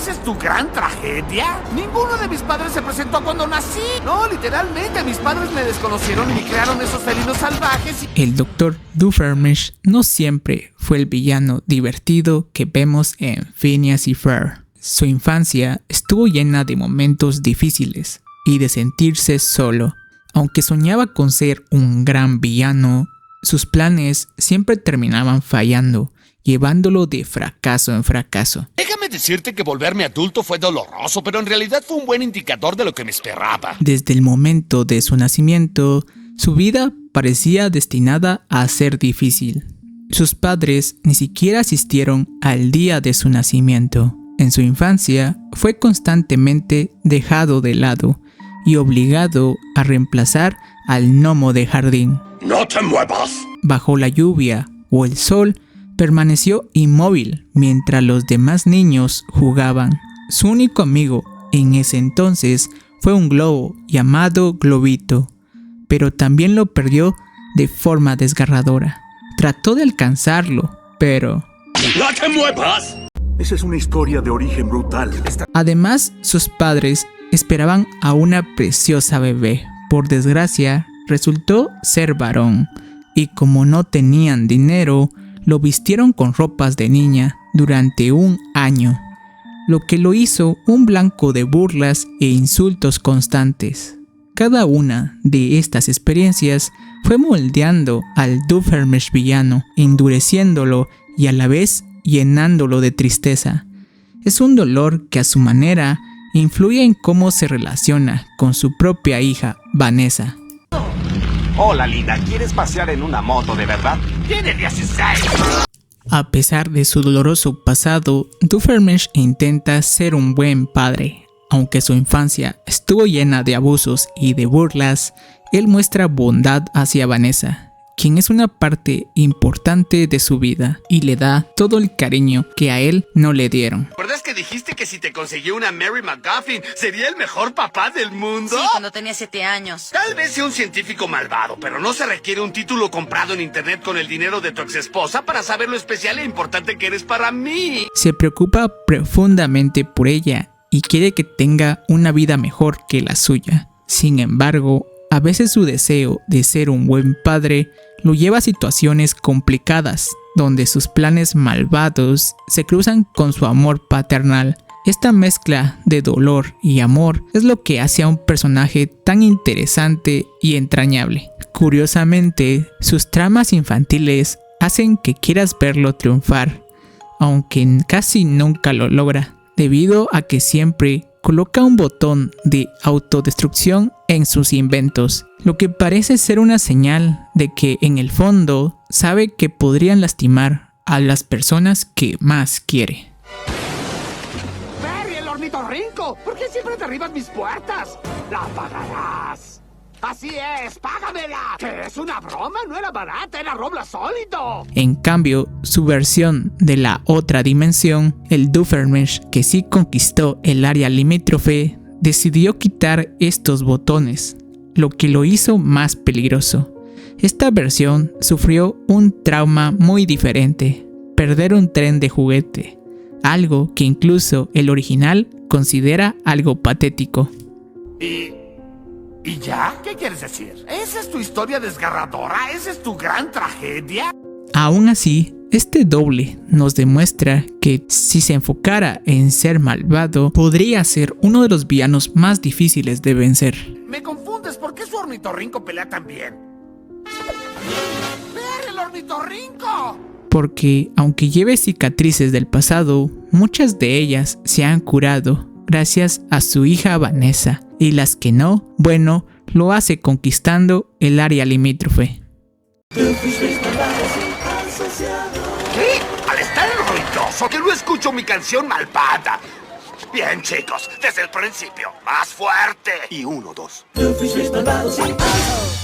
¿Esa es tu gran tragedia? Ninguno de mis padres se presentó cuando nací. No, literalmente, mis padres me desconocieron y me crearon esos felinos salvajes y... El Dr. Doofenshmirtz no siempre fue el villano divertido que vemos en Phineas y Ferb. Su infancia estuvo llena de momentos difíciles y de sentirse solo. Aunque soñaba con ser un gran villano, sus planes siempre terminaban fallando, llevándolo de fracaso en fracaso. Déjame decirte que volverme adulto fue doloroso, pero en realidad fue un buen indicador de lo que me esperaba. Desde el momento de su nacimiento, su vida parecía destinada a ser difícil. Sus padres ni siquiera asistieron al día de su nacimiento. En su infancia, fue constantemente dejado de lado y obligado a reemplazar al gnomo de jardín. ¡No te muevas! Bajo la lluvia o el sol, permaneció inmóvil mientras los demás niños jugaban. Su único amigo en ese entonces fue un globo llamado Globito, pero también lo perdió de forma desgarradora. Trató de alcanzarlo, pero... ¡No te muevas! Esa es una historia de origen brutal. Además, sus padres esperaban a una preciosa bebé. Por desgracia, resultó ser varón, y como no tenían dinero, lo vistieron con ropas de niña durante un año, lo que lo hizo un blanco de burlas e insultos constantes. Cada una de estas experiencias fue moldeando al Doofenshmirtz villano, endureciéndolo y a la vez llenándolo de tristeza. Es un dolor que a su manera influye en cómo se relaciona con su propia hija, Vanessa. Hola linda, ¿quieres pasear en una moto de verdad? ¡Tiene 16! A pesar de su doloroso pasado, Doofenshmirtz intenta ser un buen padre. Aunque su infancia estuvo llena de abusos y de burlas, él muestra bondad hacia Vanessa, quien es una parte importante de su vida, y le da todo el cariño que a él no le dieron. ¿Recuerdas que dijiste que si te conseguí una Mary McGuffin sería el mejor papá del mundo? Sí, cuando tenía 7 años. Tal vez sea un científico malvado, pero no se requiere un título comprado en internet con el dinero de tu exesposa para saber lo especial e importante que eres para mí. Se preocupa profundamente por ella y quiere que tenga una vida mejor que la suya. Sin embargo, a veces su deseo de ser un buen padre lo lleva a situaciones complicadas, donde sus planes malvados se cruzan con su amor paternal. Esta mezcla de dolor y amor es lo que hace a un personaje tan interesante y entrañable. Curiosamente, sus tramas infantiles hacen que quieras verlo triunfar, aunque casi nunca lo logra, debido a que siempre coloca un botón de autodestrucción en sus inventos, lo que parece ser una señal de que en el fondo sabe que podrían lastimar a las personas que más quiere. ¡Perry, el ornitorrinco! ¿Por qué siempre derribas mis puertas? ¡La pagarás! ¡Así es! ¡Págamela! ¿Qué es una broma? No era barata, era roble sólido. En cambio, su versión de la otra dimensión, el Doofenshmirtz, que sí conquistó el área limítrofe, decidió quitar estos botones, lo que lo hizo más peligroso. Esta versión sufrió un trauma muy diferente: perder un tren de juguete, algo que incluso el original considera algo patético. ¿Y ya? ¿Qué quieres decir? ¿Esa es tu historia desgarradora? ¿Esa es tu gran tragedia? Aún así, este doble nos demuestra que si se enfocara en ser malvado, podría ser uno de los villanos más difíciles de vencer. Me confundes, ¿por qué su ornitorrinco pelea tan bien? ¡Ver el ornitorrinco! Porque aunque lleve cicatrices del pasado, muchas de ellas se han curado gracias a su hija Vanessa, y las que no, bueno, lo hace conquistando el área limítrofe. ¿Qué? Al estar ruidoso que no escucho mi canción malvada. Bien, chicos, desde el principio, más fuerte. Y 1, 2. Doofenshmirtz malvado sin asco.